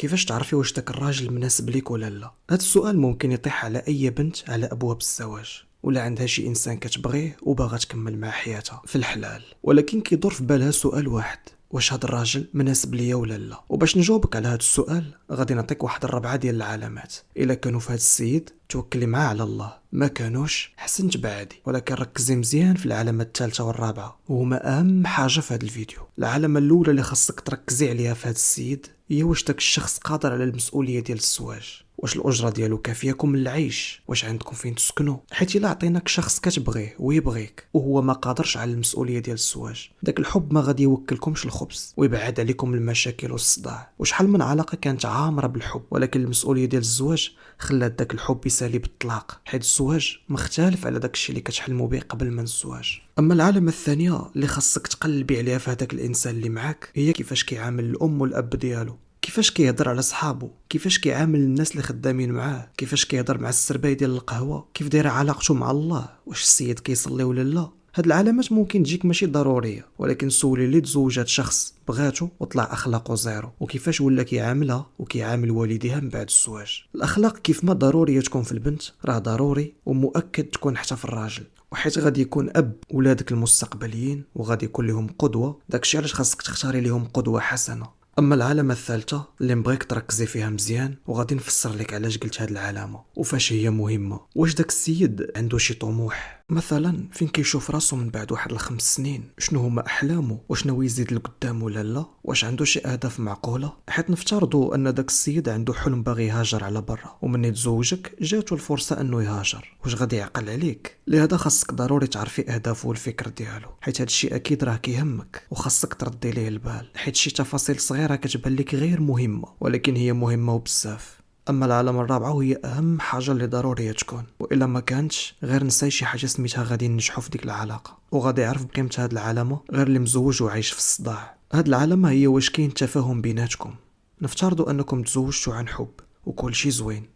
كيفاش تعرفي واش داك الراجل مناسب ليك ولا لا؟ هذا السؤال ممكن يطيح على اي بنت على ابواب الزواج، ولا عندها شي انسان كتبغيه وباغا تكمل مع حياتها في الحلال، ولكن كيدور في بالها سؤال واحد: واش هذا الراجل مناسب ليا ولا لا؟ وباش نجاوبك على هذا السؤال غادي نعطيك واحد الربعه ديال العلامات. الا كانوا في هذا السيد توكلي معاه على الله، ما كانوش حسن تبعدي. ولكن ركزي مزيان في العلامه الثالثه والرابعه، وهما اهم حاجه في هذا الفيديو. العلامه الاولى اللي خاصك تركزي عليها في هذا السيد هي واش داك الشخص قادر على المسؤوليه ديال الزواج، واش الاجره ديالو كافياكم للعيش، واش عندكم فين تسكنوا. حيت الا عطيناك شخص كتبغيه ويبغيك وهو ما قادرش على المسؤوليه ديال الزواج، داك الحب ما غادي يوكلكمش الخبز ويبعد عليكم المشاكل والصداع. وشحال من علاقه كانت عامره بالحب، ولكن المسؤوليه ديال الزواج خلات داك الحب يسالي بالطلاق، حيت الزواج مختلف على داك الشيء اللي كتحلموا به قبل من الزواج. اما العلامه الثانيه اللي خاصك تقلبي عليها في هذاك الانسان اللي معاك هي كيفاش كيعامل الام والاب ديالو، كيفاش كيهضر على صحابه، كيفاش كيعامل الناس اللي خدامين معاه، كيفاش كيهضر مع السرباي ديال القهوه، كيف دايره علاقته مع الله، واش السيد كيصلي ولا لا. هاد العلامات ممكن تجيك ماشي ضروريه، ولكن سولي اللي تزوجات شخص بغاتو وطلع اخلاقه زيرو، وكيفاش ولا كيعاملها وكيعامل والديها من بعد الزواج. الاخلاق كيف ما ضروريه تكون في البنت، راه ضروري ومؤكد تكون حتى في الراجل، وحيت غادي يكون اب ولادك المستقبليين وغادي يكون لهم قدوه. داكشي علاش خاصك تختاري لهم قدوه حسنه. اما العلامه الثالثه اللي نبغيك تركزي فيها مزيان، وغادي نفسر لك علاش قلت هاد العلامه وفاش هي مهمه. واش داك السيد عنده شي طموح؟ مثلا فين كيشوف راسو من بعد واحد 5 سنين؟ شنو هما احلامه؟ واش ناوي يزيد لقدام ولا لا؟ واش عنده شي اهداف معقوله؟ حيت نفترضوا ان داك السيد عنده حلم باغي يهاجر على برا، ومن يتزوجك جاتو الفرصه انه يهاجر، واش غادي يعقل عليك؟ لهذا خاصك ضروري تعرفي اهدافه والفكر ديالو، حيت هادشي اكيد راه كيهمك وخاصك تردي ليه البال، حيت شي تفاصيل صغيره كتبان لك غير مهمه ولكن هي مهمه وبزاف. اما العلامه الرابعه وهي اهم حاجه اللي ضروريه تكون، والا ما كانتش غير نساي شي حاجه سميتها غادي ننجحوا في ديك العلاقه. وغادي يعرف بقيمه هاد العلامه غير اللي مزوج وعايش في الصداع. هاد العلامه هي واش كاين تفاهم بيناتكم. نفترضوا انكم تزوجتوا عن حب وكل شي زوين،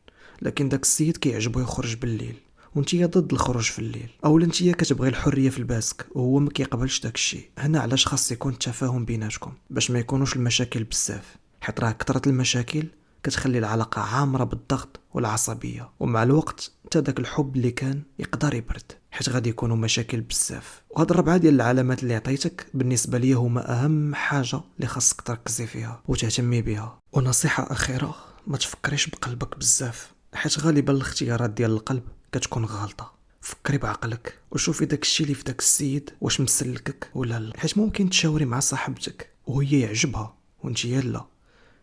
لكن داك السيد كيعجبو يخرج بالليل وانتيا ضد الخروج في الليل، اولا انتيا كتبغي الحريه في الباسك وهو ما كيقبلش داك الشيء. هنا علاش خاص يكون التفاهم بيناتكم باش ما يكونوش المشاكل بزاف، حيت راه كثرة المشاكل كتخلي العلاقه عامره بالضغط والعصبيه، ومع الوقت حتى داك الحب اللي كان يقدر يبرد، حيت غادي يكونوا مشاكل بزاف. وهاد الربعه ديال العلامات اللي عطيتك بالنسبه ليا هما اهم حاجه اللي خاصك تركزي فيها وتهتمي بها. ونصيحه اخيره، ما تفكريش بقلبك بزاف، حيت غالبا الاختيارات ديال القلب كتكون غلطه. فكري بعقلك وشوفي داك الشيء اللي في داك السيد واش مسلكك ولا لا، حيت ممكن تشاوري مع صاحبتك وهي يعجبها وانتي لا،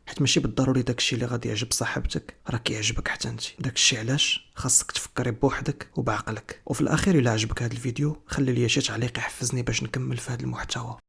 حيت ماشي بالضروري داك الشيء اللي غادي يعجب صاحبتك راه كيعجبك حتى انت. داك الشيء علاش خاصك تفكري بوحدك وبعقلك. وفي الاخير الا عجبك هذا الفيديو خلي لي شي تعليق يحفزني باش نكمل في هذا المحتوى.